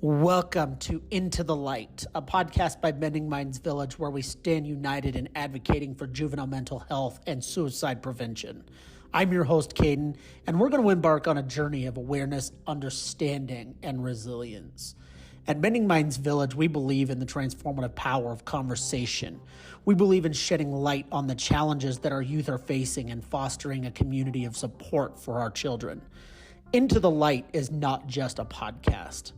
Welcome to Into the Light, a podcast by Mending Minds Village where we stand united in advocating for juvenile mental health and suicide prevention. I'm your host, Caden, and we're going to embark on a journey of awareness, understanding, and resilience. At Mending Minds Village, we believe in the transformative power of conversation. We believe in shedding light on the challenges that our youth are facing and fostering a community of support for our children. Into the Light is not just a podcast.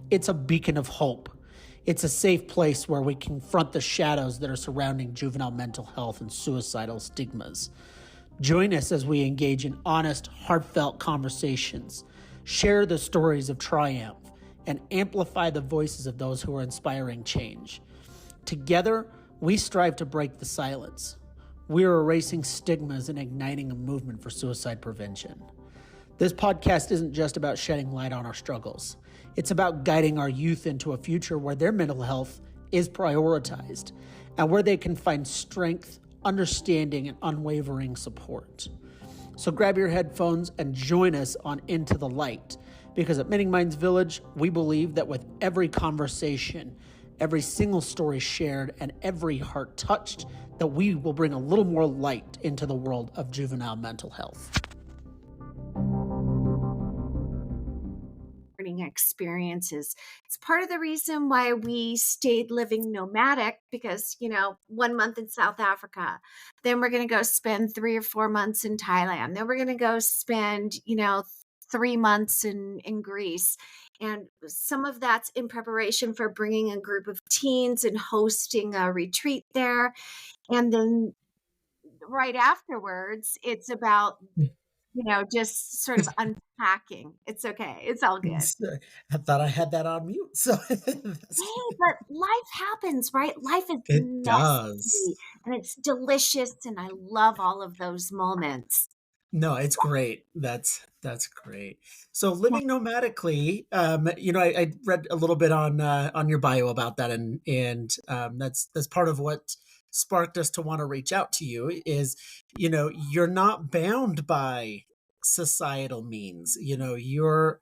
It's a beacon of hope. It's a safe place where we confront the shadows that are surrounding juvenile mental health and suicidal stigmas. Join us as we engage in honest, heartfelt conversations, share the stories of triumph, and amplify the voices of those who are inspiring change. Together, we strive to break the silence. We are erasing stigmas and igniting a movement for suicide prevention. This podcast isn't just about shedding light on our struggles. It's about guiding our youth into a future where their mental health is prioritized and where they can find strength, understanding, and unwavering support. So grab your headphones and join us on Into the Light, because at Mending Minds Village, we believe that with every conversation, every single story shared, and every heart touched, that we will bring a little more light into the world of juvenile mental health. Experiences. It's part of the reason why we stayed living nomadic, because, 1 month in South Africa, then we're going to go spend 3 or 4 months in Thailand. Then we're going to go spend, 3 months in Greece. And some of that's in preparation for bringing a group of teens and hosting a retreat there. And then right afterwards, it's about just sort of unpacking. It's okay. It's all good. I thought I had that on mute. So Hey, but life happens, right? Life is it messy does. and it's delicious, and I love all of those moments. No, it's great. That's great. So living nomadically, I read a little bit on your bio about that, and that's part of what sparked us to want to reach out to you. Is you're not bound by societal means. You're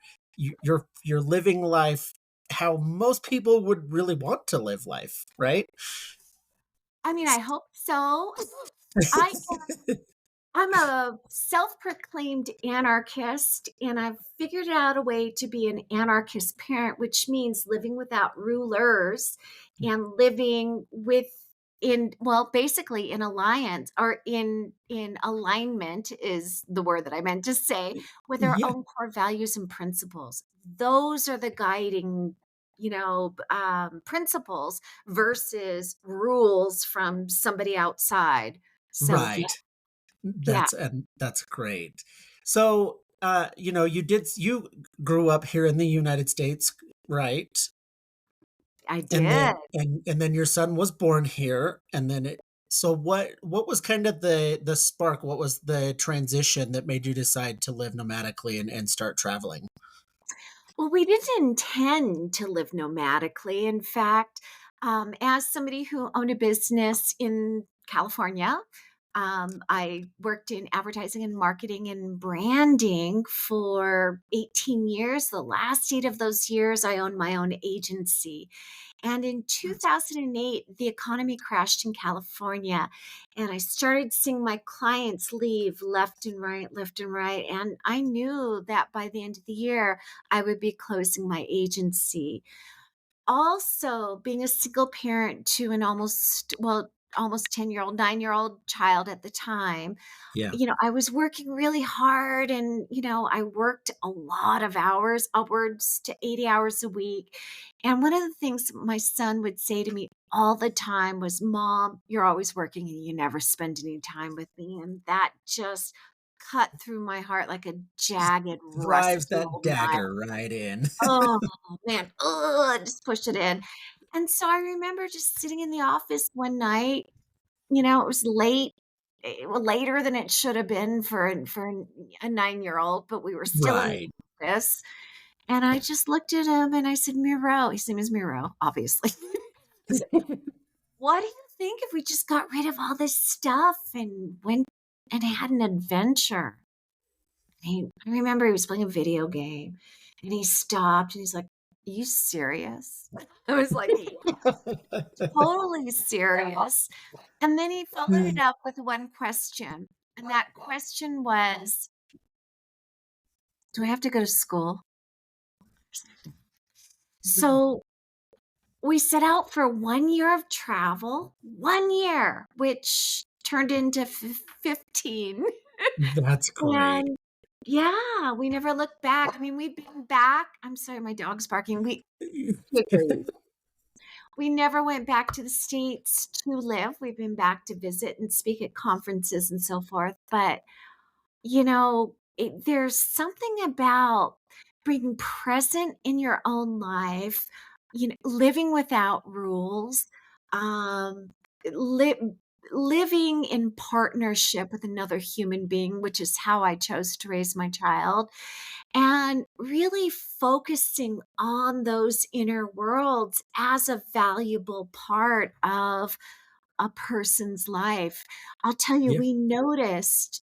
living life how most people would really want to live life, right? I mean, I hope so. I I'm a self-proclaimed anarchist, and I've figured out a way to be an anarchist parent, which means living without rulers and living basically in alliance, or in alignment is the word that I meant to say, with our Yeah, own core values and principles. Those are the guiding principles versus rules from somebody outside. So right. yeah, That's great. So, you grew up here in the United States, right? I And did. then your son was born here, and then so what was kind of the spark? What was the transition that made you decide to live nomadically and start traveling? Well, we didn't intend to live nomadically. In fact, as somebody who owned a business in California, I worked in advertising and marketing and branding for 18 years. The last 8 of those years, I owned my own agency. And in 2008, the economy crashed in California, and I started seeing my clients leave left and right, left and right. And I knew that by the end of the year, I would be closing my agency. Also, being a single parent to an almost 10-year-old, 9-year-old child at the time, Yeah. I was working really hard, and, I worked a lot of hours, upwards to 80 hours a week. And one of the things my son would say to me all the time was, "Mom, you're always working and you never spend any time with me." And that just cut through my heart like a jagged, Drives rusty that old knife. dagger right in. Oh, man. Oh, just pushed it in. And so I remember just sitting in the office one night. It was late, well, later than it should have been a 9-year-old, but we were still in the Right. office. And I just looked at him and I said, "Miro," his name is Miro, obviously. I said, "What do you think if we just got rid of all this stuff and went and had an adventure?" I remember he was playing a video game, and he stopped and he's like, you serious?" I was like, "Yeah, totally serious." And then he followed it up with one question, and that question was, "Do I have to go to school?" So we set out for 1 year of travel, 1 year, which turned into 15. That's great. And yeah, we never looked back. I mean, we've been back. I'm sorry, my dog's barking. We never went back to the States to live. We've been back to visit and speak at conferences and so forth. But, there's something about being present in your own life, living without rules, um, li- living in partnership with another human being, which is how I chose to raise my child, and really focusing on those inner worlds as a valuable part of a person's life. I'll tell you, Yeah. we noticed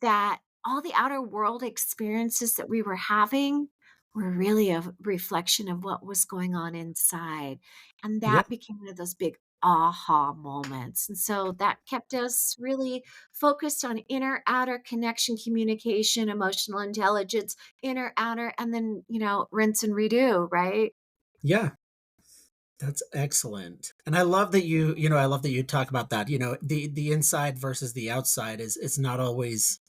that all the outer world experiences that we were having were really a reflection of what was going on inside. And Yeah. that became one of those big aha moments. And so that kept us really focused on inner outer connection, communication, emotional intelligence, inner outer, and then, rinse and redo, right? Yeah. That's excellent. And I love that I love that you talk about that. The inside versus the outside is not always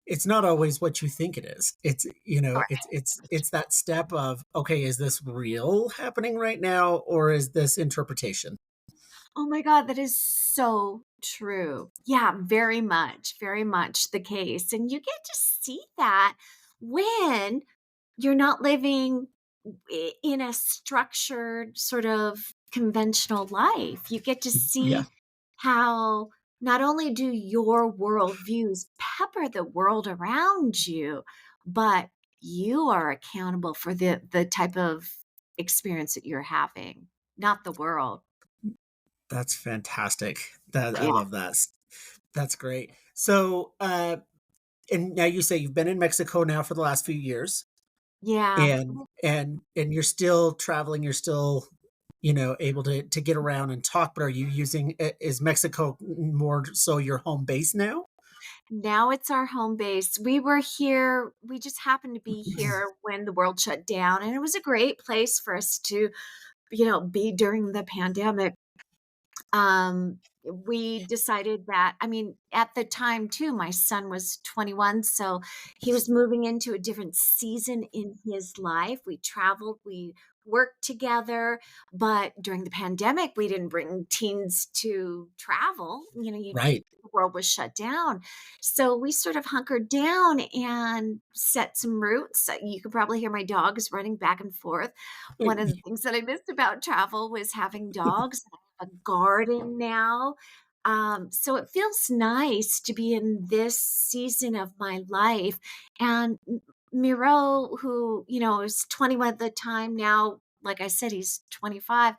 it's not always what you think it is. It's that step of, okay, is this real happening right now or is this interpretation? Oh my god, that is so true. Yeah, very much the case, and you get to see that when you're not living in a structured sort of conventional life. You get to Yeah. see how not only do your worldviews pepper the world around you, but you are accountable for the type of experience that you're having, not the world. That's fantastic. That I Yeah. love that. That's great. So, and now you say you've been in Mexico now for the last few years, Yeah. and you're still traveling, you're still, able to get around and talk, but are you using is Mexico more so your home base now? Now it's our home base. We just happened to be here when the world shut down, and it was a great place for us to, be during the pandemic. We decided that, I mean, at the time too, my son was 21, so he was moving into a different season in his life. We traveled, we worked together, but during the pandemic, we didn't bring teens to travel. Right. The world was shut down. So we sort of hunkered down and set some roots. You could probably hear my dogs running back and forth. One of the things that I missed about travel was having dogs, a garden now. So it feels nice to be in this season of my life. And Miro, who, is 21 at the time now, like I said, he's 25.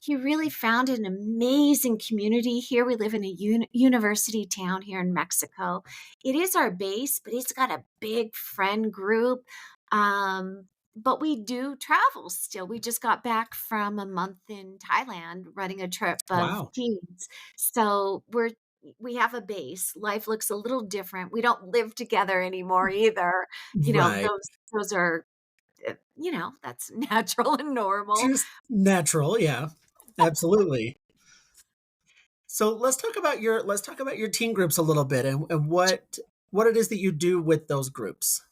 He really found an amazing community here. We live in a university town here in Mexico. It is our base, but it's got a big friend group. Um, but we do travel still. We just got back from a month in Thailand running a trip of Wow. teens. So we have a base. Life looks a little different. We don't live together anymore either. Right. Those are that's natural and normal. Just natural, yeah. Absolutely. So let's talk about your teen groups a little bit, and what it is that you do with those groups.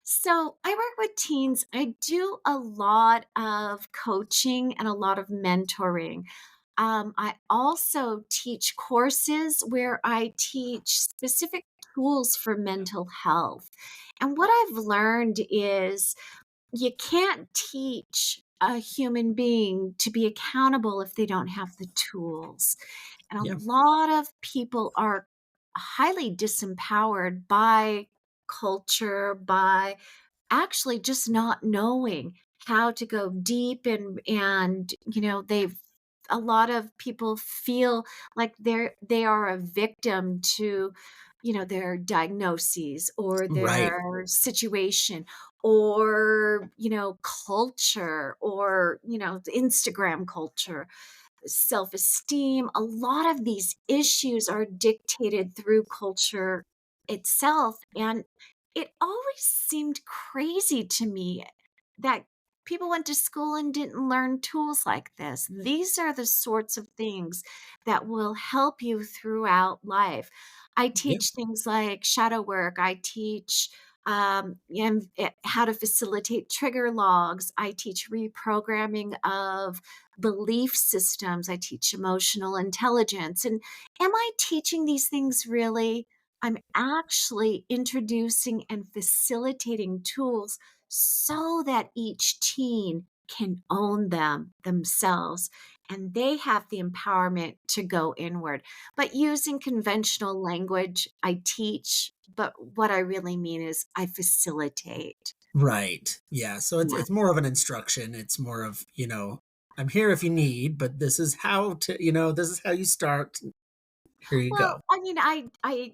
So I work with teens. I do a lot of coaching and a lot of mentoring. I also teach courses where I teach specific tools for mental health. And what I've learned is you can't teach a human being to be accountable if they don't have the tools. And a Yeah. lot of people are highly disempowered by culture, by actually just not knowing how to go deep, and they've a lot of people feel like they are a victim to their diagnoses or Right. their situation or, culture or, the Instagram culture, self-esteem. A lot of these issues are dictated through culture itself, and it always seemed crazy to me that people went to school and didn't learn tools like this. These are the sorts of things that will help you throughout life. I Yeah. teach things like shadow work. I teach how to facilitate trigger logs. I teach reprogramming of belief systems. I teach emotional intelligence. And am I teaching these things really? I'm actually introducing and facilitating tools so that each teen can own them themselves and they have the empowerment to go inward. But using conventional language, I teach, but what I really mean is I facilitate. Right. Yeah. So Yeah. it's more of an instruction. It's more of, I'm here if you need, but this is how to, this is how you start. Here you Well, go. I mean, I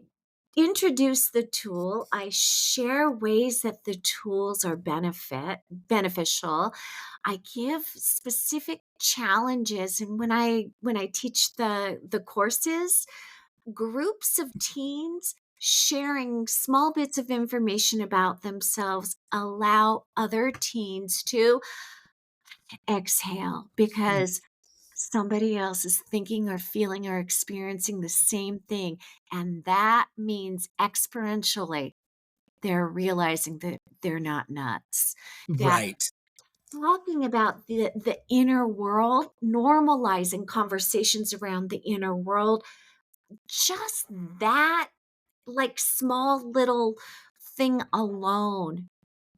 introduce the tool. I share ways that the tools are beneficial. I give specific challenges, and when I teach the courses, groups of teens sharing small bits of information about themselves allow other teens to exhale because somebody else is thinking or feeling or experiencing the same thing. And that means exponentially they're realizing that they're not nuts. That Right. talking about the inner world, normalizing conversations around the inner world, just that like small little thing alone,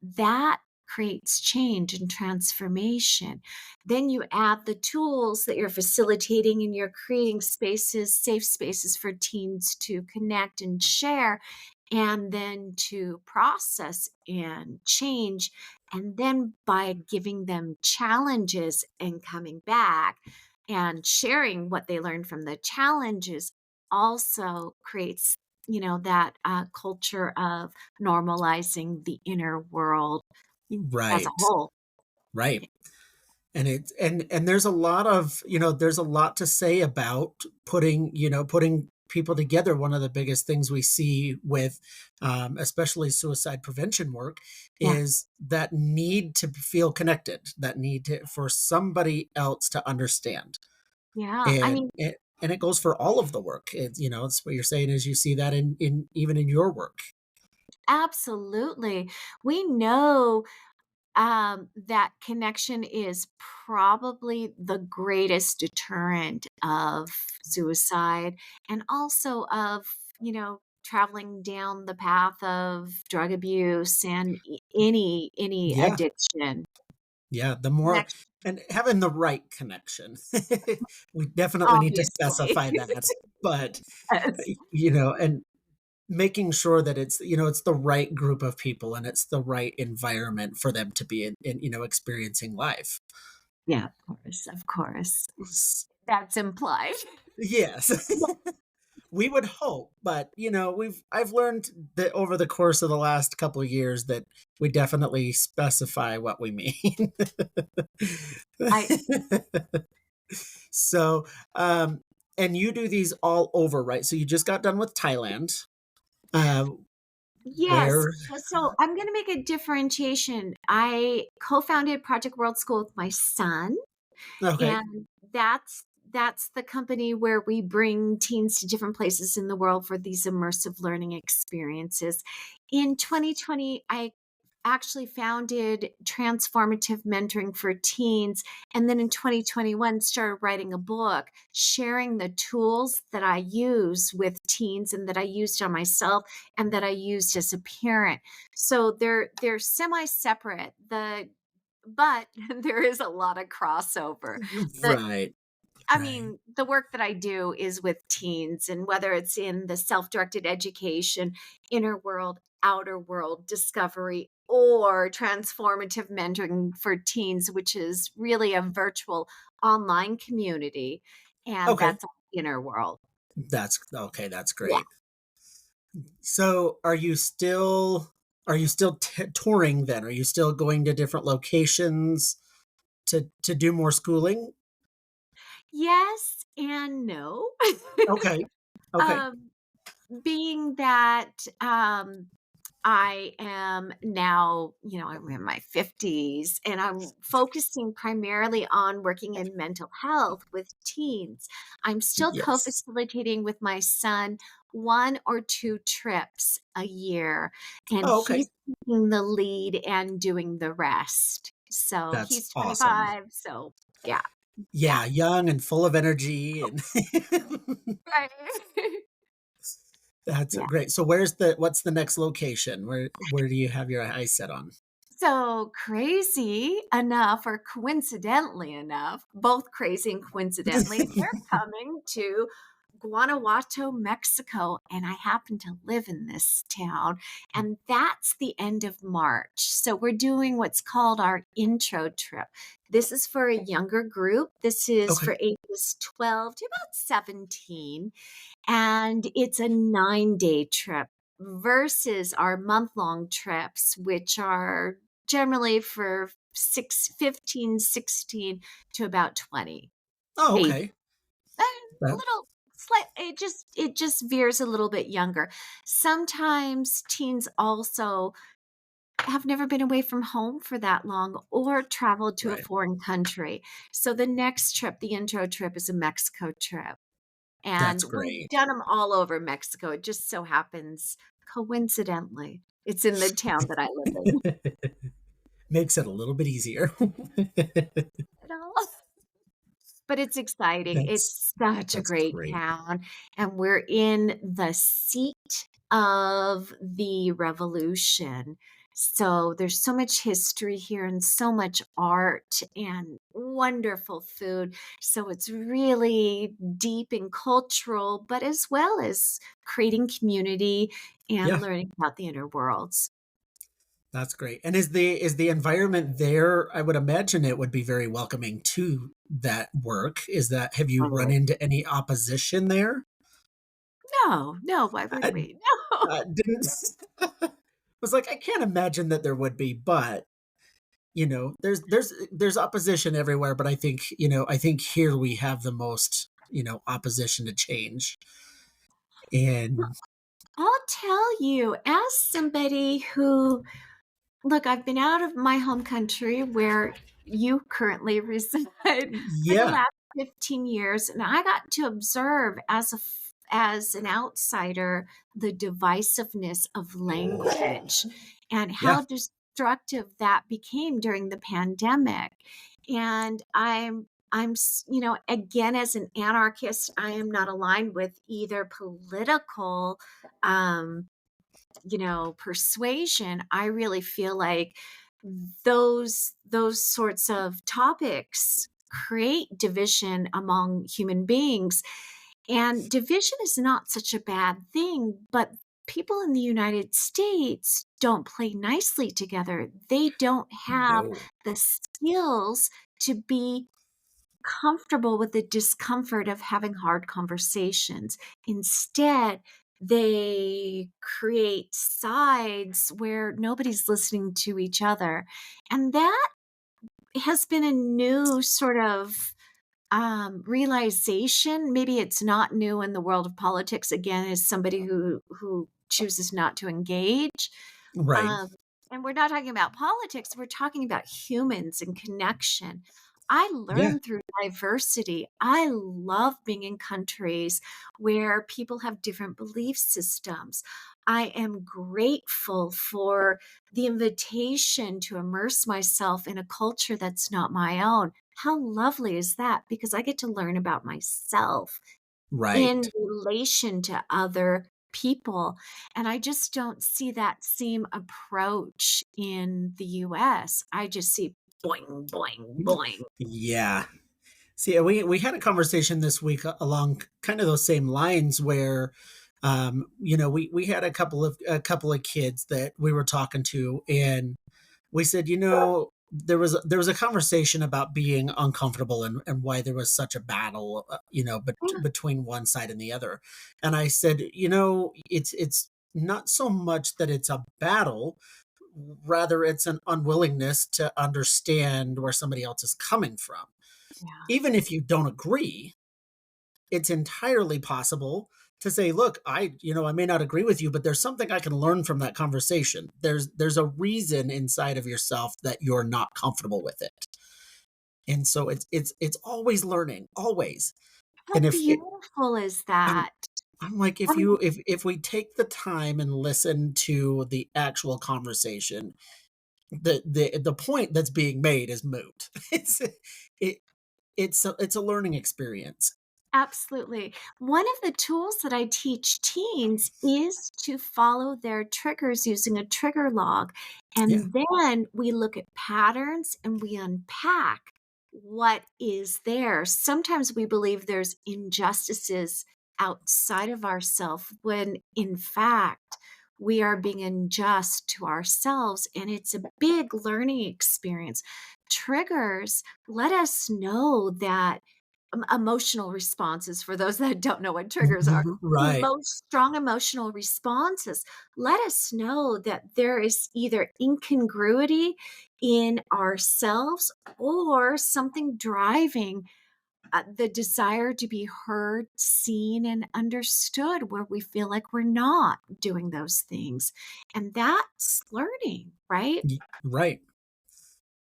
that creates change and transformation. Then you add the tools that you're facilitating and you're creating spaces, safe spaces for teens to connect and share, and then to process and change. And then by giving them challenges and coming back and sharing what they learned from the challenges also creates that culture of normalizing the inner world as a Right. whole. Right. And there's a lot of, there's a lot to say about putting people together. One of the biggest things we see with especially suicide prevention work Yeah. is that need to feel connected, that need for somebody else to understand. Yeah. I And mean, and it goes for all of the work. It's what you're saying is you see that in even in your work. absolutely. We know that connection is probably the greatest deterrent of suicide and also of, traveling down the path of drug abuse and any Yeah. addiction. Yeah, the more Connection, and having the right connection. We definitely need to obviously. specify that, but, Yes. and making sure that it's the right group of people and it's the right environment for them to be in experiencing life. Yeah, of course, of course. S That's implied. Yes. We would hope, but, I've learned that over the course of the last couple of years that we definitely specify what we mean. I So, and you do these all over, right? So you just got done with Thailand. Uh, Yes. where So I'm gonna make a differentiation. I co-founded Project World School with my son. Okay. And that's the company where we bring teens to different places in the world for these immersive learning experiences. In 2020, I actually founded Transformative Mentoring for Teens, and then in 2021 started writing a book sharing the tools that I use with teens and that I used on myself and that I used as a parent. So they're semi-separate. But there is a lot of crossover. The Right, I right. mean, the work that I do is with teens, and whether it's in the self-directed education, inner world, outer world discovery, or transformative mentoring for teens, which is really a virtual online community, and Okay. that's inner world. That's okay, that's Yeah. great. So are you still touring then? Are you still going to different locations to do more schooling? Yes and no. Okay. Okay. um, being that I am now, I'm in my 50s and I'm focusing primarily on working in mental health with teens. I'm still co Yes. facilitating with my son one or two trips a year, and Oh, okay. he's taking the lead and doing the rest. So That's he's awesome. 25. So, yeah, yeah. Yeah, young and full of energy and Right. that's Yeah. great. So what's the next location? Where do you have your eyes set on? So crazy enough, or coincidentally enough, both crazy and coincidentally, they're coming to Guanajuato, Mexico, and I happen to live in this town, and that's the end of March. So we're doing what's called our intro trip. This is for a younger group. This is Okay. for ages 12 to about 17, and it's a 9-day trip versus our month-long trips, which are generally for 15, 16 to about 20 Oh, age. okay. A That little slight, it just veers a little bit younger. Sometimes teens also have never been away from home for that long or traveled to a right. foreign country. So the next trip, the intro trip, is a Mexico trip. And That's we've great. done them all over Mexico. It just so happens, coincidentally, it's in the town that I live in. Makes it a little bit easier. You know? But it's exciting. That's It's such a that's great great. town, and we're in the seat of the revolution. So there's so much history here and so much art and wonderful food. So it's really deep and cultural, but as well as creating community and Yeah, learning about the inner worlds. that's great. And is the environment there? I would imagine it would be very welcoming to that work. Have you run Totally. into any opposition there? No, no, why would I, we? No. I didn't. I was like, I can't imagine that there would be, but there's opposition everywhere. But I think here we have the most opposition to change. And I'll tell you, as somebody who, look, I've been out of my home country where you currently reside for the yeah, last 15 years, and I got to observe as an outsider the divisiveness of language and yeah, how destructive that became during the pandemic. And again, as an anarchist, I am not aligned with either political um persuasion. I really feel like those sorts of topics create division among human beings, and division is not such a bad thing, but people in the United States don't play nicely together. They don't have no, the skills to be comfortable with the discomfort of having hard conversations. Instead, they create sides where nobody's listening to each other. And that has been a new sort of realization. Maybe it's not new in the world of politics, again, as somebody who chooses not to engage. right, Um, and we're not talking about politics, we're talking about humans and connection. I yeah, learn through diversity. I love being in countries where people have different belief systems. I am grateful for the invitation to immerse myself in a culture that's not my own. How lovely is that? Because I get to learn about myself in right. relation to other people. And I just don't see that same approach in the US. I just see boing, boing, boing. Yeah. See, we had a conversation this week along kind of those same lines where, we had a couple of kids that we were talking to, and we said, there was a conversation about being uncomfortable and why there was such a battle, Yeah, between one side and the other. And I said, it's not so much that it's a battle, rather it's an unwillingness to understand where somebody else is coming from. Yeah. Even if you don't agree, it's entirely possible to say, look, I may not agree with you, but there's something I can learn from that conversation. There's a reason inside of yourself that you're not comfortable with it. And so it's always learning, always. How And if it, beautiful is I'm that? I'm like, I mean, if we take the time and listen to the actual conversation, the point that's being made is moot. It it's a learning experience. absolutely. One of the tools that I teach teens is to follow their triggers using a trigger log. Yeah. And then we look at patterns and we unpack what is there. Sometimes we believe there's injustices outside of ourselves when in fact we are being unjust to ourselves. And it's a big learning experience. Triggers let us know that emotional responses for those that don't know what triggers are. Right. Strong emotional responses let us know that there is either incongruity in ourselves or something driving the desire to be heard, seen, and understood where we feel like we're not doing those things. And that's learning, right? Right.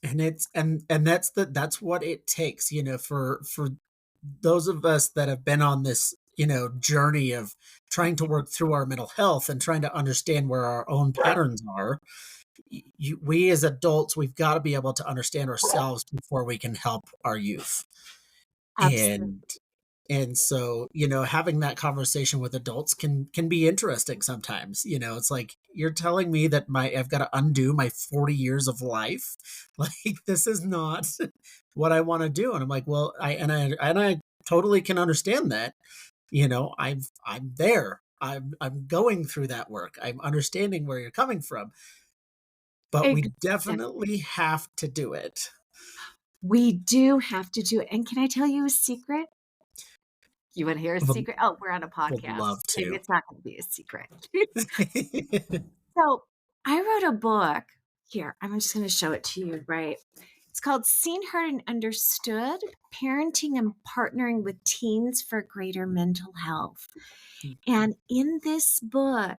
And that's what it takes, for those of us that have been on this, journey of trying to work through our mental health and trying to understand where our own patterns are. We as adults, we've got to be able to understand ourselves before we can help our youth. Absolutely. And so, having that conversation with adults can be interesting sometimes. It's like you're telling me that my I've got to undo my 40 years of life. Like this is not what I want to do. And I'm like, well, I totally can understand that. I'm there. I'm going through that work. I'm understanding where you're coming from, but we Exactly. definitely have to do it. We do have to do it. And can I tell you a secret? You wanna hear a I would, secret? Oh, we're on a would podcast. love Maybe to. it's not gonna be a secret. So, I wrote a book here, I'm just gonna show it to you, right? It's called Seen, Heard, and Understood: Parenting and Partnering with Teens for Greater Mental Health. And in this book,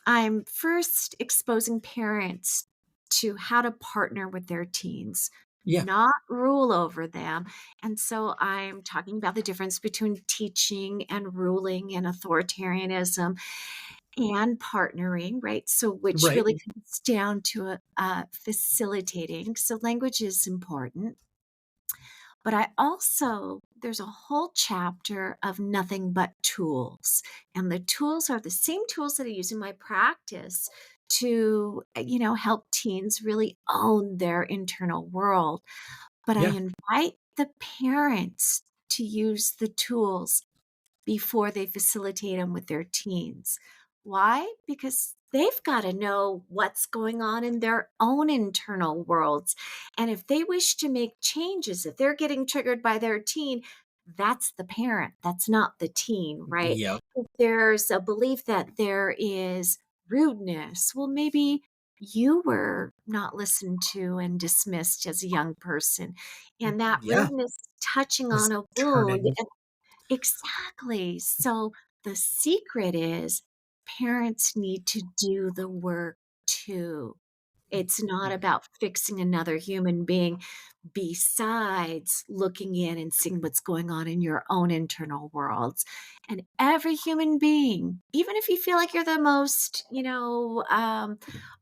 I'm first exposing parents to how to partner with their teens, Yeah. not rule over them. And so I'm talking about the difference between teaching and ruling and authoritarianism and partnering, right? So, which Right. really comes down to facilitating. So, language is important. But I also, there's a whole chapter of nothing but tools. And the tools are the same tools that I use in my practice to, help teens really own their internal world. But I Yeah. invite the parents to use the tools before they facilitate them with their teens. Why? Because they've got to know what's going on in their own internal worlds. And if they wish to make changes, if they're getting triggered by their teen, that's the parent, that's not the teen, right? Yep. If there's a belief that there is rudeness, well, maybe you were not listened to and dismissed as a young person. And that Yeah. rudeness touching on Is a wound. turning. Exactly. So the secret is parents need to do the work too. It's not about fixing another human being besides looking in and seeing what's going on in your own internal worlds. And every human being, even if you feel like you're the most,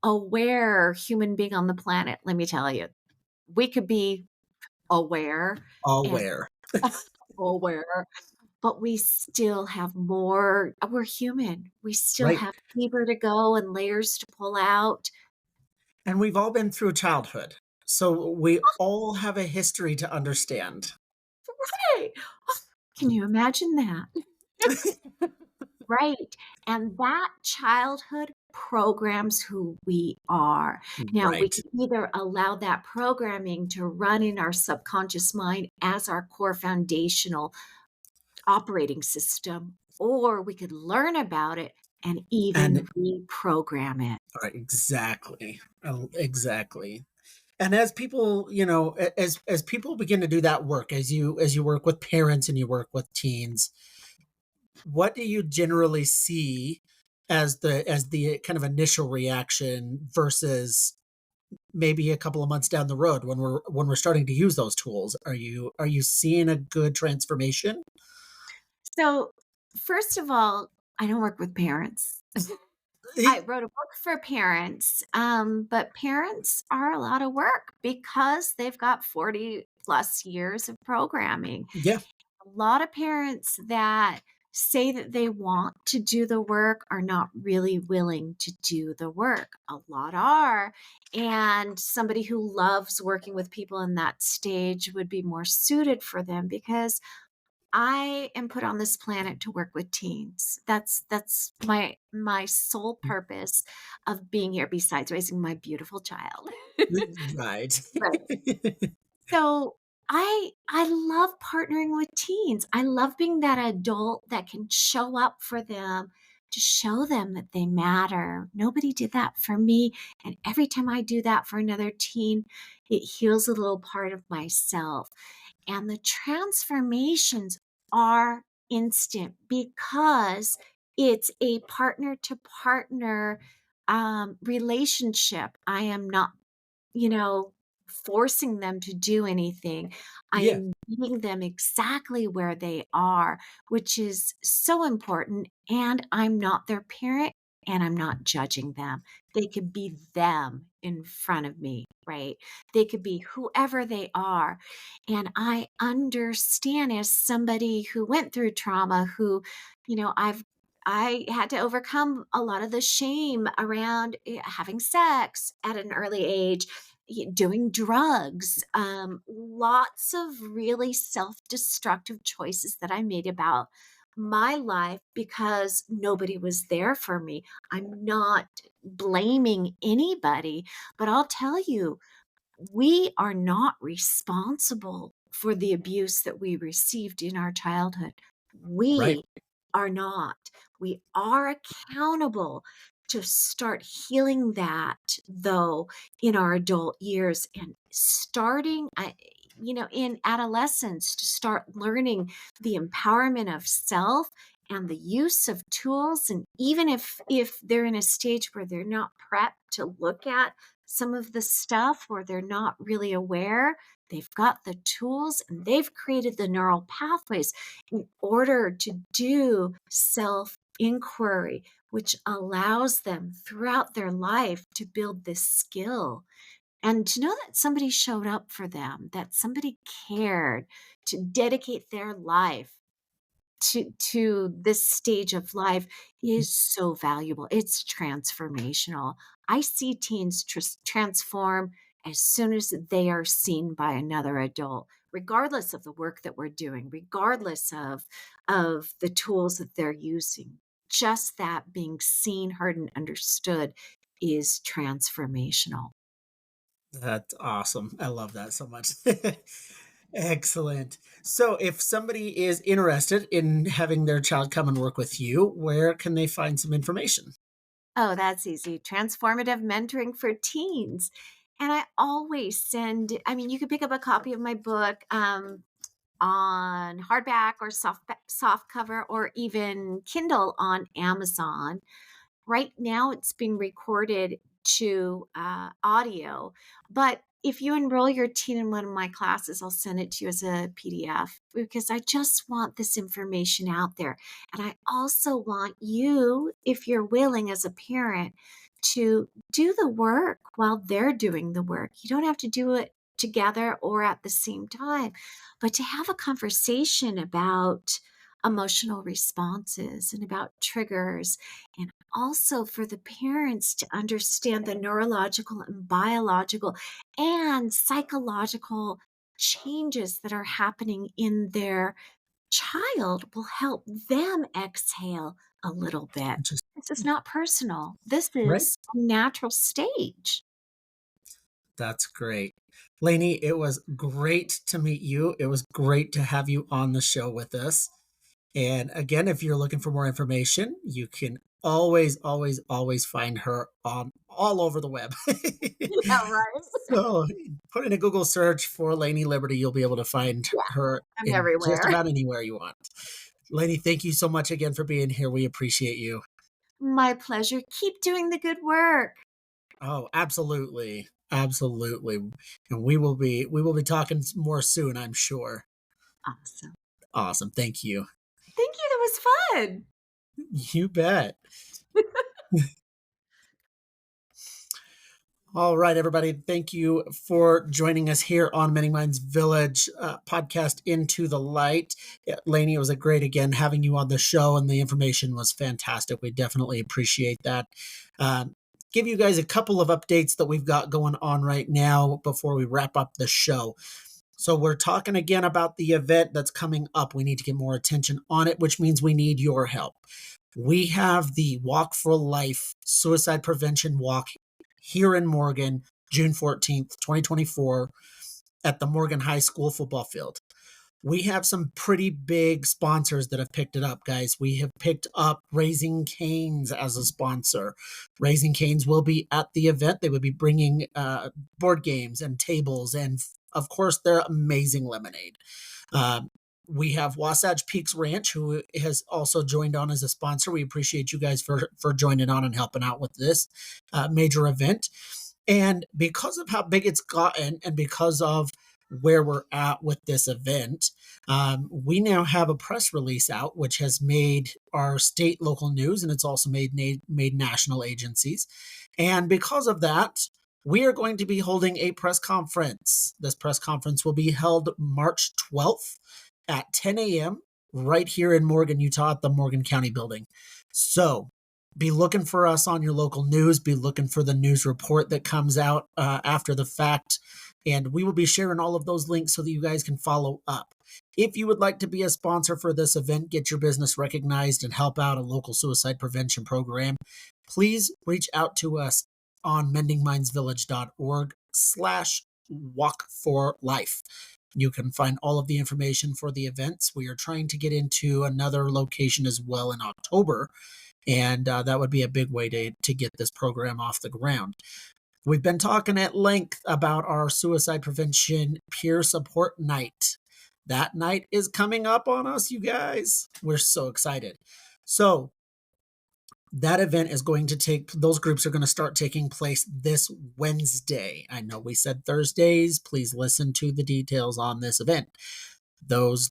aware human being on the planet, let me tell you, we could be aware and Aware. aware, but we still have more, we're human. We still Right. have deeper to go and layers to pull out. And we've all been through childhood. So we all have a history to understand. Right. Can you imagine that? Right. And that childhood programs who we are. Now, we Right. can either allow that programming to run in our subconscious mind as our core foundational operating system, or we could learn about it and And even reprogram it. exactly, exactly. And as people, as people begin to do that work, as you work with parents and you work with teens, what do you generally see as the kind of initial reaction versus maybe a couple of months down the road when we're starting to use those tools? Are you seeing a good transformation? So, first of all, I don't work with parents. I Eh, wrote a book for parents, but parents are a lot of work because they've got 40 plus years of programming. Yeah, A lot of parents that say that they want to do the work are not really willing to do the work. A lot are. And somebody who loves working with people in that stage would be more suited for them because I am put on this planet to work with teens. That's my sole purpose of being here besides raising my beautiful child. right. Right. So I love partnering with teens. I love being that adult that can show up for them to show them that they matter. Nobody did that for me. And every time I do that for another teen, it heals a little part of myself. And the transformations are instant because it's a partner to partner relationship. I am not, you know, forcing them to do anything. I Yeah, am meeting them exactly where they are, which is so important. And I'm not their parent and I'm not judging them. They could be them in front of me, right? They could be whoever they are. And I understand as somebody who went through trauma, who, I had to overcome a lot of the shame around having sex at an early age, doing drugs, lots of really self destructive choices that I made about my life because nobody was there for me. I'm not blaming anybody, but I'll tell you, we are not responsible for the abuse that we received in our childhood. right. We are not. We are accountable to start healing that, though, in our adult years and starting, in adolescence to start learning the empowerment of self and the use of tools. And even if they're in a stage where they're not prepped to look at some of the stuff or they're not really aware, they've got the tools and they've created the neural pathways in order to do self inquiry, which allows them throughout their life to build this skill and to know that somebody showed up for them, that somebody cared to dedicate their life to this stage of life is so valuable. It's transformational. I see teens transform as soon as they are seen by another adult, regardless of the work that we're doing, regardless of the tools that they're using. Just that being seen, heard, and understood is transformational. That's awesome. I love that so much. Excellent. So, if somebody is interested in having their child come and work with you, where can they find some information? Oh, that's easy. Transformative mentoring for teens. And I always send, I mean, you could pick up a copy of my book on hardback or soft cover or even Kindle on Amazon. Right now, it's being recorded to audio, but if you enroll your teen in one of my classes, I'll send it to you as a PDF because I just want this information out there. And I also want you, if you're willing as a parent, to do the work while they're doing the work. You don't have to do it together or at the same time, but to have a conversation about emotional responses and about triggers, and also for the parents to understand the neurological and biological and psychological changes that are happening in their child will help them exhale a little bit. Just This is not personal. This right. is a natural stage. That's great. Lainey, it was great to meet you. It was great to have you on the show with us. And again, if you're looking for more information, you can always, always, always find her on all over the web. Yeah, right. So put in a Google search for Lanie Liberti. You'll be able to find Yeah, her I'm in just everywhere. about anywhere you want. Lanie, thank you so much again for being here. We appreciate you. My pleasure. Keep doing the good work. Oh, absolutely. Absolutely. And we will be talking more soon, I'm sure. Awesome. Awesome. Thank you. Thank you. That was fun. You bet. All right, everybody. Thank you for joining us here on Mending Minds Village podcast Into the Light. Yeah, Lanie, it was a great again having you on the show, and the information was fantastic. We definitely appreciate that. Um, give you guys a couple of updates that we've got going on right now before we wrap up the show. So we're talking again about the event that's coming up. We need to get more attention on it, which means we need your help. We have the Walk for Life Suicide Prevention Walk here in Morgan, June 14th, 2024, at the Morgan High School football field. We have some pretty big sponsors that have picked it up, guys. We have picked up Raising Cane's as a sponsor. Raising Cane's will be at the event. They would be bringing board games and tables and, of course, their amazing lemonade. Um, we have Wasatch Peaks Ranch, who has also joined on as a sponsor. We appreciate you guys for joining on and helping out with this major event. And because of how big it's gotten and because of where we're at with this event, we now have a press release out, which has made our state local news, and it's also made national agencies. And because of that, we are going to be holding a press conference. This press conference will be held March 12th at 10 a.m. right here in Morgan, Utah at the Morgan County building. So be looking for us on your local news. Be looking for the news report that comes out after the fact. And we will be sharing all of those links so that you guys can follow up. If you would like to be a sponsor for this event, get your business recognized, and help out a local suicide prevention program, please reach out to us on mendingmindsvillage.org/walk4life. You can find all of the information for the events. We are trying to get into another location as well in October, and that would be a big way to get this program off the ground. We've been talking at length about our suicide prevention peer support night. That night is coming up on us, you guys. We're so excited. So that event is going to those groups are going to start taking place this Wednesday. I know we said Thursdays. Please listen to the details on this event. Those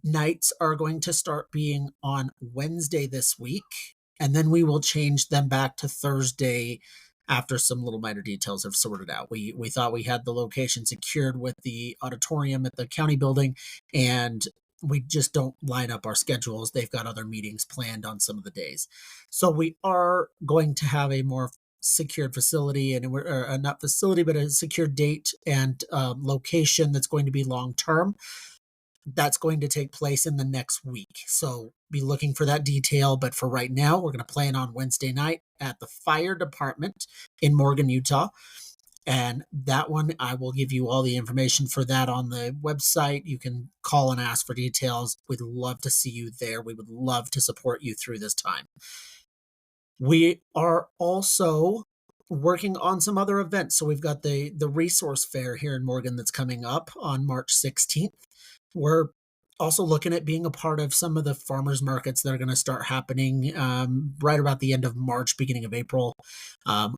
nights are going to start being on Wednesday this week, and then we will change them back to Thursday after some little minor details have sorted out. We thought we had the location secured with the auditorium at the county building, and we just don't line up our schedules. They've got other meetings planned on some of the days. So we are going to have a more secured facility, and we're not facility, but a secure date and location that's going to be long term. That's going to take place in the next week. So be looking for that detail. But for right now, we're going to plan on Wednesday night at the fire department in Morgan, Utah. And that one, I will give you all the information for that on the website. You can call and ask for details. We'd love to see you there. We would love to support you through this time. We are also working on some other events. So we've got the resource fair here in Morgan that's coming up on March 16th. We're also looking at being a part of some of the farmers markets that are going to start happening right about the end of March, beginning of April.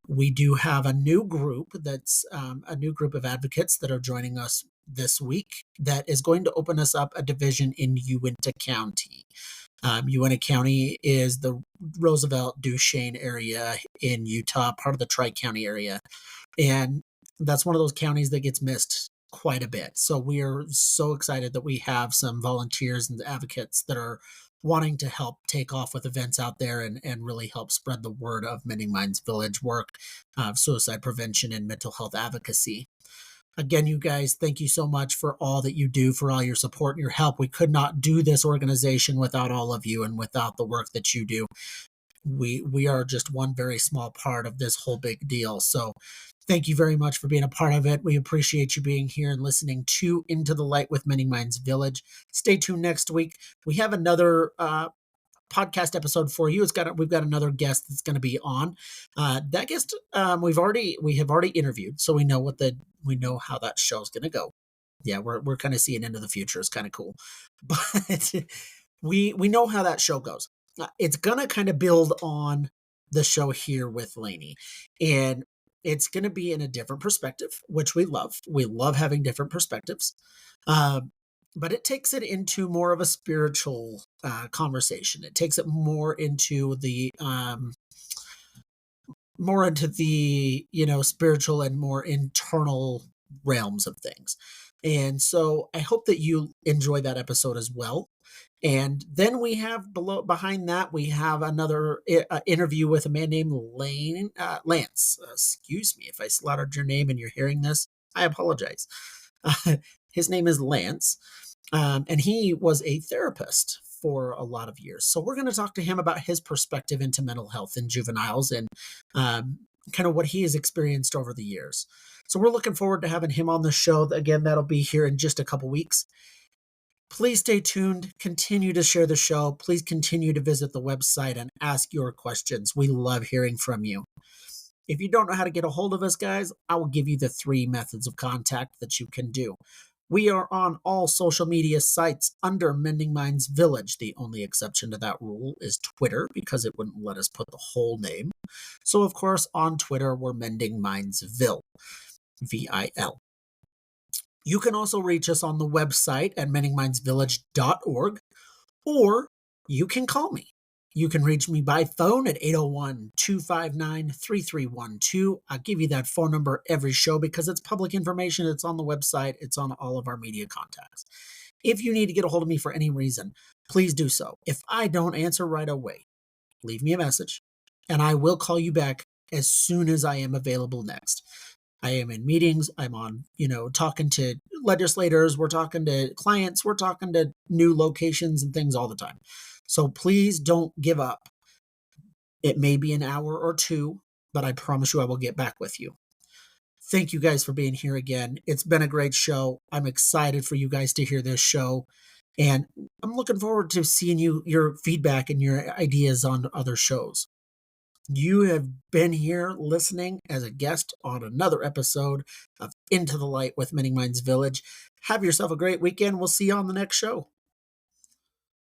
We do have a new group that's a new group of advocates that are joining us this week that is going to open us up a division in Uinta County. Uinta County is the Roosevelt, Duchesne area in Utah, part of the Tri-County area. And that's one of those counties that gets missed quite a bit. So we are so excited that we have some volunteers and advocates that are wanting to help take off with events out there and really help spread the word of Mending Minds Village work of suicide prevention and mental health advocacy. Again, you guys, thank you so much for all that you do, for all your support and your help. We could not do this organization without all of you and without the work that you do. We are just one very small part of this whole big deal. So thank you very much for being a part of it. We appreciate you being here and listening to Into the Light with Mending Minds Village. Stay tuned next week. We have another podcast episode for you. We've got another guest that's going to be on. That guest we have already interviewed, so we know how that show's going to go. Yeah, we're kind of seeing into the future. It's kind of cool, but we know how that show goes. It's going to kind of build on the show here with Lanie, and it's going to be in a different perspective, which we love. We love having different perspectives. But it takes it into more of a spiritual conversation. It takes it more into the spiritual and more internal realms of things. And so I hope that you enjoy that episode as well. And then we have behind that, we have another interview with a man named Lance. Excuse me if I slaughtered your name and you're hearing this. I apologize. His name is Lance. And he was a therapist for a lot of years. So we're going to talk to him about his perspective into mental health in juveniles and kind of what he has experienced over the years. So we're looking forward to having him on the show. Again, that'll be here in just a couple weeks. Please stay tuned. Continue to share the show. Please continue to visit the website and ask your questions. We love hearing from you. If you don't know how to get a hold of us, guys, I will give you the 3 methods of contact that you can do. We are on all social media sites under Mending Minds Village. The only exception to that rule is Twitter, because it wouldn't let us put the whole name. So, of course, on Twitter, we're Mending Minds Vil. V-I-L. You can also reach us on the website at mendingmindsvillage.org, or you can call me. You can reach me by phone at 801-259-3312. I'll give you that phone number every show because it's public information. It's on the website. It's on all of our media contacts. If you need to get a hold of me for any reason, please do so. If I don't answer right away, leave me a message, and I will call you back as soon as I am available next. I am in meetings. I'm on, talking to legislators. We're talking to clients. We're talking to new locations and things all the time. So please don't give up. It may be an hour or 2, but I promise you I will get back with you. Thank you guys for being here again. It's been a great show. I'm excited for you guys to hear this show. And I'm looking forward to seeing your feedback and your ideas on other shows. You have been here listening as a guest on another episode of Into the Light with Mending Minds Village. Have yourself a great weekend. We'll see you on the next show.